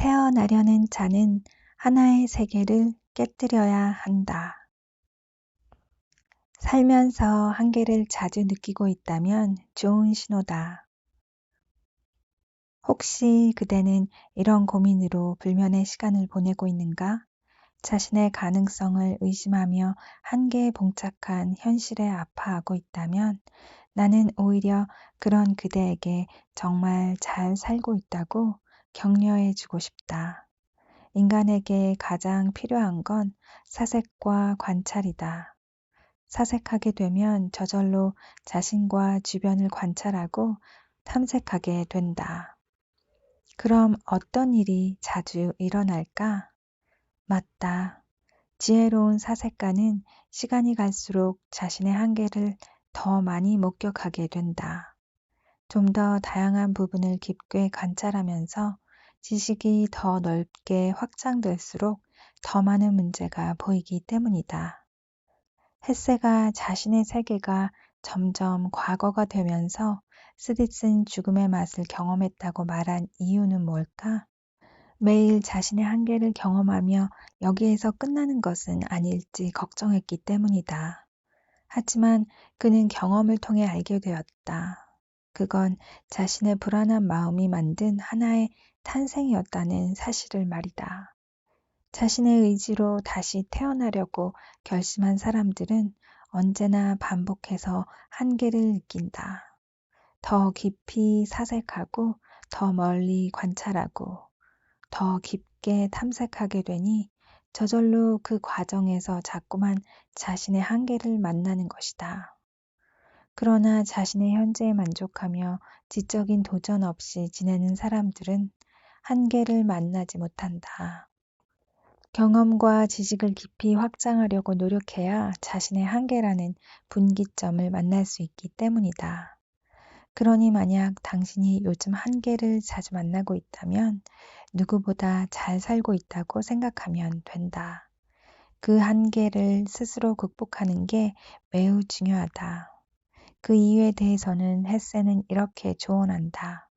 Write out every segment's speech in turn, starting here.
태어나려는 자는 하나의 세계를 깨뜨려야 한다. 살면서 한계를 자주 느끼고 있다면 좋은 신호다. 혹시 그대는 이런 고민으로 불면의 시간을 보내고 있는가? 자신의 가능성을 의심하며 한계에 봉착한 현실에 아파하고 있다면 나는 오히려 그런 그대에게 정말 잘 살고 있다고 격려해 주고 싶다. 인간에게 가장 필요한 건 사색과 관찰이다. 사색하게 되면 저절로 자신과 주변을 관찰하고 탐색하게 된다. 그럼 어떤 일이 자주 일어날까? 맞다. 지혜로운 사색가는 시간이 갈수록 자신의 한계를 더 많이 목격하게 된다. 좀 더 다양한 부분을 깊게 관찰하면서 지식이 더 넓게 확장될수록 더 많은 문제가 보이기 때문이다. 햇세가 자신의 세계가 점점 과거가 되면서 쓰디쓴 죽음의 맛을 경험했다고 말한 이유는 뭘까? 매일 자신의 한계를 경험하며 여기에서 끝나는 것은 아닐지 걱정했기 때문이다. 하지만 그는 경험을 통해 알게 되었다. 그건 자신의 불안한 마음이 만든 하나의 탄생이었다는 사실을 말이다. 자신의 의지로 다시 태어나려고 결심한 사람들은 언제나 반복해서 한계를 느낀다. 더 깊이 사색하고 더 멀리 관찰하고 더 깊게 탐색하게 되니 저절로 그 과정에서 자꾸만 자신의 한계를 만나는 것이다. 그러나 자신의 현재에 만족하며 지적인 도전 없이 지내는 사람들은 한계를 만나지 못한다. 경험과 지식을 깊이 확장하려고 노력해야 자신의 한계라는 분기점을 만날 수 있기 때문이다. 그러니 만약 당신이 요즘 한계를 자주 만나고 있다면 누구보다 잘 살고 있다고 생각하면 된다. 그 한계를 스스로 극복하는 게 매우 중요하다. 그 이유에 대해서는 햇세는 이렇게 조언한다.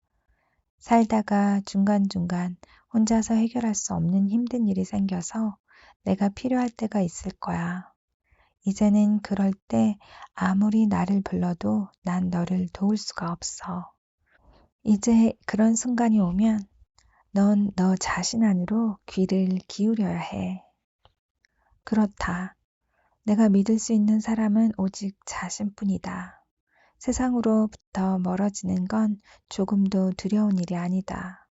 살다가 중간중간 혼자서 해결할 수 없는 힘든 일이 생겨서 내가 필요할 때가 있을 거야. 이제는 그럴 때 아무리 나를 불러도 난 너를 도울 수가 없어. 이제 그런 순간이 오면 넌 너 자신 안으로 귀를 기울여야 해. 그렇다. 내가 믿을 수 있는 사람은 오직 자신뿐이다. 세상으로부터 멀어지는 건 조금도 두려운 일이 아니다.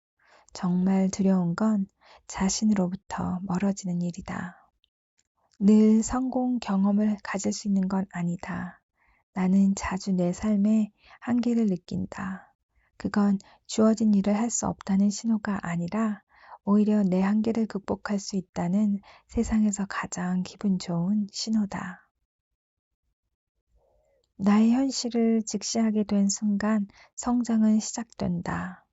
정말 두려운 건 자신으로부터 멀어지는 일이다. 늘 성공 경험을 가질 수 있는 건 아니다. 나는 자주 내 삶에 한계를 느낀다. 그건 주어진 일을 할 수 없다는 신호가 아니라 오히려 내 한계를 극복할 수 있다는 세상에서 가장 기분 좋은 신호다. 나의 현실을 직시하게 된 순간 성장은 시작된다.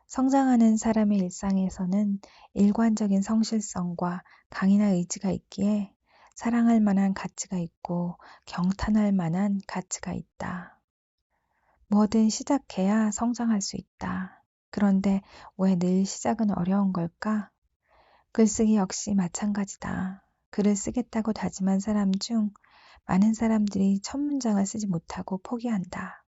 성장하는 사람의 일상에서는 일관적인 성실성과 강인한 의지가 있기에 사랑할 만한 가치가 있고 경탄할 만한 가치가 있다. 뭐든 시작해야 성장할 수 있다. 그런데 왜 늘 시작은 어려운 걸까? 글쓰기 역시 마찬가지다. 글을 쓰겠다고 다짐한 사람 중 많은 사람들이 첫 문장을 쓰지 못하고 포기한다.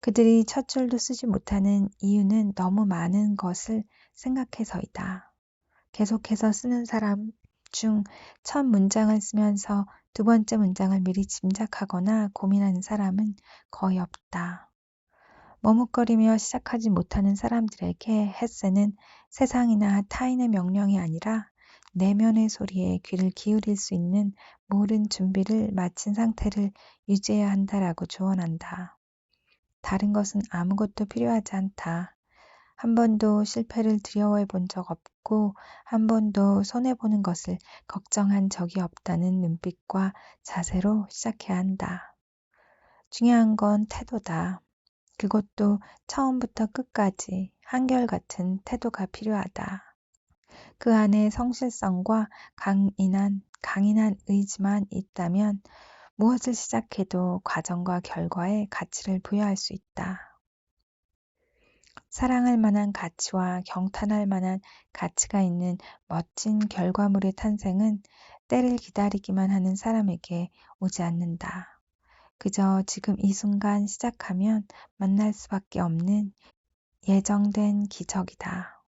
그들이 첫 줄도 쓰지 못하는 이유는 너무 많은 것을 생각해서이다. 계속해서 쓰는 사람 중 첫 문장을 쓰면서 두 번째 문장을 미리 짐작하거나 고민하는 사람은 거의 없다. 머뭇거리며 시작하지 못하는 사람들에게 햇세는 세상이나 타인의 명령이 아니라 내면의 소리에 귀를 기울일 수 있는 모든 준비를 마친 상태를 유지해야 한다라고 조언한다. 다른 것은 아무것도 필요하지 않다. 한 번도 실패를 두려워해 본 적 없고 한 번도 손해보는 것을 걱정한 적이 없다는 눈빛과 자세로 시작해야 한다. 중요한 건 태도다. 그것도 처음부터 끝까지 한결같은 태도가 필요하다. 그 안에 성실성과 강인한 의지만 있다면 무엇을 시작해도 과정과 결과에 가치를 부여할 수 있다. 사랑할 만한 가치와 경탄할 만한 가치가 있는 멋진 결과물의 탄생은 때를 기다리기만 하는 사람에게 오지 않는다. 그저 지금 이 순간 시작하면 만날 수밖에 없는 예정된 기적이다.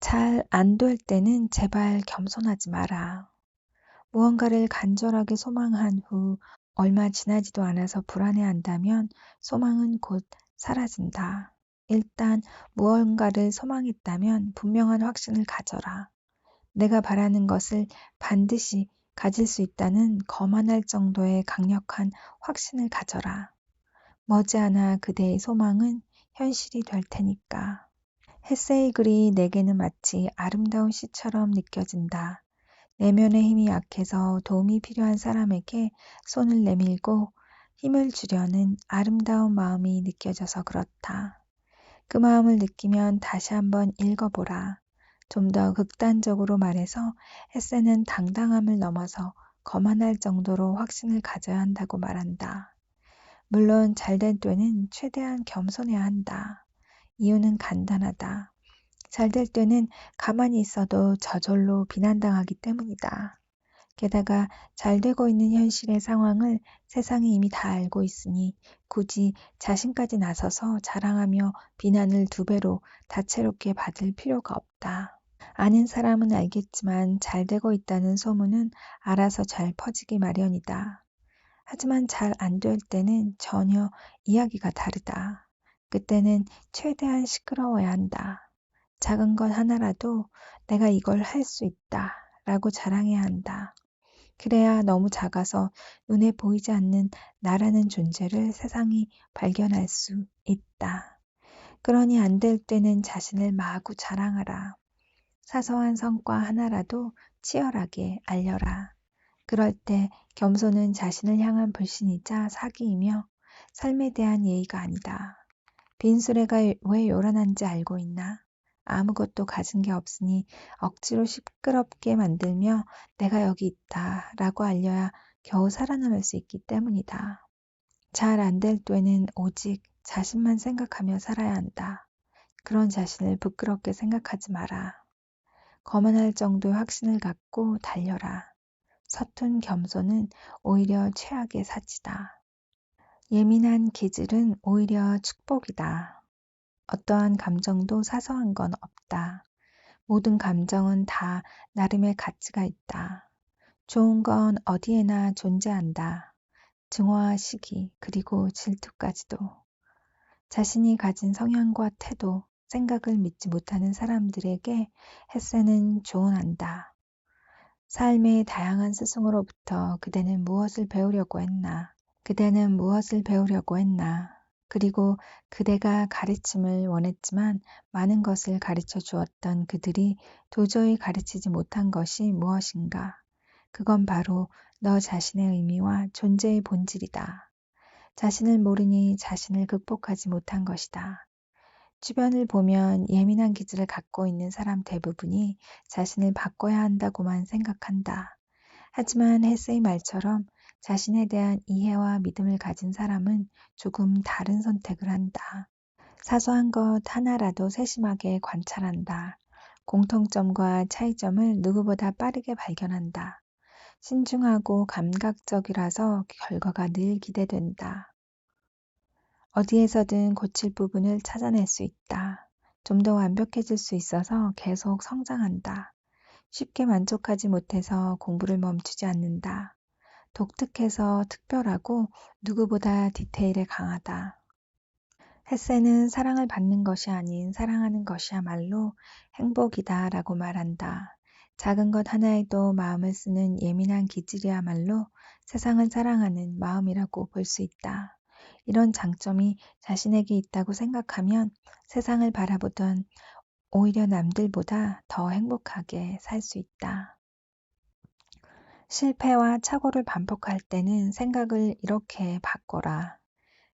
잘 안 될 때는 제발 겸손하지 마라. 무언가를 간절하게 소망한 후 얼마 지나지도 않아서 불안해한다면 소망은 곧 사라진다. 일단 무언가를 소망했다면 분명한 확신을 가져라. 내가 바라는 것을 반드시 가질 수 있다는 거만할 정도의 강력한 확신을 가져라. 머지않아 그대의 소망은 현실이 될 테니까. 헤세의 글이 내게는 마치 아름다운 시처럼 느껴진다. 내면의 힘이 약해서 도움이 필요한 사람에게 손을 내밀고 힘을 주려는 아름다운 마음이 느껴져서 그렇다. 그 마음을 느끼면 다시 한번 읽어보라. 좀 더 극단적으로 말해서 에세는 당당함을 넘어서 거만할 정도로 확신을 가져야 한다고 말한다. 물론 잘된 때는 최대한 겸손해야 한다. 이유는 간단하다. 잘될 때는 가만히 있어도 저절로 비난당하기 때문이다. 게다가 잘 되고 있는 현실의 상황을 세상이 이미 다 알고 있으니 굳이 자신까지 나서서 자랑하며 비난을 두 배로 다채롭게 받을 필요가 없다. 아는 사람은 알겠지만 잘 되고 있다는 소문은 알아서 잘 퍼지기 마련이다. 하지만 잘 안 될 때는 전혀 이야기가 다르다. 그때는 최대한 시끄러워야 한다. 작은 것 하나라도 내가 이걸 할 수 있다 라고 자랑해야 한다. 그래야 너무 작아서 눈에 보이지 않는 나라는 존재를 세상이 발견할 수 있다. 그러니 안 될 때는 자신을 마구 자랑하라. 사소한 성과 하나라도 치열하게 알려라. 그럴 때 겸손은 자신을 향한 불신이자 사기이며 삶에 대한 예의가 아니다. 빈수레가 왜 요란한지 알고 있나? 아무것도 가진 게 없으니 억지로 시끄럽게 만들며 내가 여기 있다 라고 알려야 겨우 살아남을 수 있기 때문이다. 잘 안 될 때는 오직 자신만 생각하며 살아야 한다. 그런 자신을 부끄럽게 생각하지 마라. 거만할 정도의 확신을 갖고 달려라. 서툰 겸손은 오히려 최악의 사치다. 예민한 기질은 오히려 축복이다. 어떠한 감정도 사소한 건 없다. 모든 감정은 다 나름의 가치가 있다. 좋은 건 어디에나 존재한다. 증오와 시기, 그리고 질투까지도. 자신이 가진 성향과 태도, 생각을 믿지 못하는 사람들에게 햇세는 조언한다. 삶의 다양한 스승으로부터 그대는 무엇을 배우려고 했나? 그대는 무엇을 배우려고 했나? 그리고 그대가 가르침을 원했지만 많은 것을 가르쳐 주었던 그들이 도저히 가르치지 못한 것이 무엇인가? 그건 바로 너 자신의 의미와 존재의 본질이다. 자신을 모르니 자신을 극복하지 못한 것이다. 주변을 보면 예민한 기질을 갖고 있는 사람 대부분이 자신을 바꿔야 한다고만 생각한다. 하지만 헬스의 말처럼 자신에 대한 이해와 믿음을 가진 사람은 조금 다른 선택을 한다. 사소한 것 하나라도 세심하게 관찰한다. 공통점과 차이점을 누구보다 빠르게 발견한다. 신중하고 감각적이라서 결과가 늘 기대된다. 어디에서든 고칠 부분을 찾아낼 수 있다. 좀 더 완벽해질 수 있어서 계속 성장한다. 쉽게 만족하지 못해서 공부를 멈추지 않는다. 독특해서 특별하고 누구보다 디테일에 강하다. 햇세는 사랑을 받는 것이 아닌 사랑하는 것이야말로 행복이다 라고 말한다. 작은 것 하나에도 마음을 쓰는 예민한 기질이야말로 세상을 사랑하는 마음이라고 볼 수 있다. 이런 장점이 자신에게 있다고 생각하면 세상을 바라보던 오히려 남들보다 더 행복하게 살 수 있다. 실패와 착오를 반복할 때는 생각을 이렇게 바꿔라.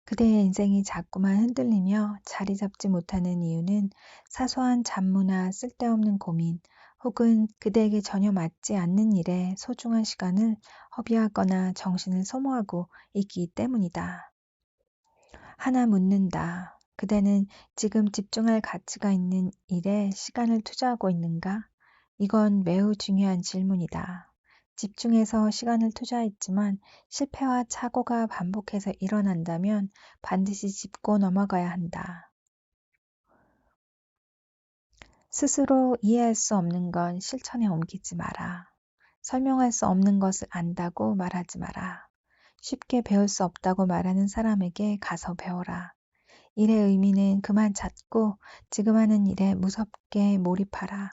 그대의 인생이 자꾸만 흔들리며 자리 잡지 못하는 이유는 사소한 잡무나 쓸데없는 고민 혹은 그대에게 전혀 맞지 않는 일에 소중한 시간을 허비하거나 정신을 소모하고 있기 때문이다. 하나 묻는다. 그대는 지금 집중할 가치가 있는 일에 시간을 투자하고 있는가? 이건 매우 중요한 질문이다. 집중해서 시간을 투자했지만 실패와 착오가 반복해서 일어난다면 반드시 짚고 넘어가야 한다. 스스로 이해할 수 없는 건 실천에 옮기지 마라. 설명할 수 없는 것을 안다고 말하지 마라. 쉽게 배울 수 없다고 말하는 사람에게 가서 배워라. 일의 의미는 그만 찾고 지금 하는 일에 무섭게 몰입하라.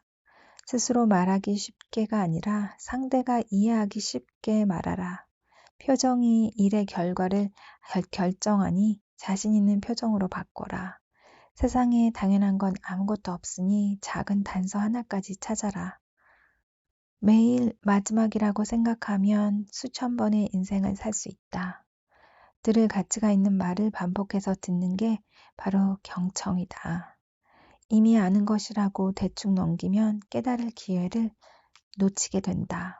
스스로 말하기 쉽게가 아니라 상대가 이해하기 쉽게 말하라. 표정이 일의 결과를 결정하니 자신 있는 표정으로 바꿔라. 세상에 당연한 건 아무것도 없으니 작은 단서 하나까지 찾아라. 매일 마지막이라고 생각하면 수천 번의 인생을 살 수 있다. 들을 가치가 있는 말을 반복해서 듣는 게 바로 경청이다. 이미 아는 것이라고 대충 넘기면 깨달을 기회를 놓치게 된다.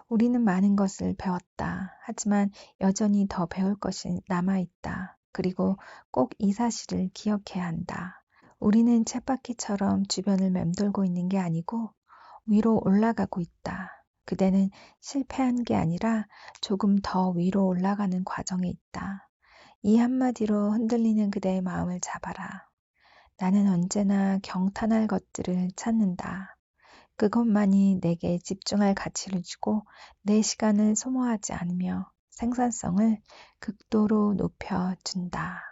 우리는 많은 것을 배웠다. 하지만 여전히 더 배울 것이 남아있다. 그리고 꼭 이 사실을 기억해야 한다. 우리는 쳇바퀴처럼 주변을 맴돌고 있는 게 아니고 위로 올라가고 있다. 그대는 실패한 게 아니라 조금 더 위로 올라가는 과정에 있다. 이 한마디로 흔들리는 그대의 마음을 잡아라. 나는 언제나 경탄할 것들을 찾는다. 그것만이 내게 집중할 가치를 주고 내 시간을 소모하지 않으며 생산성을 극도로 높여준다.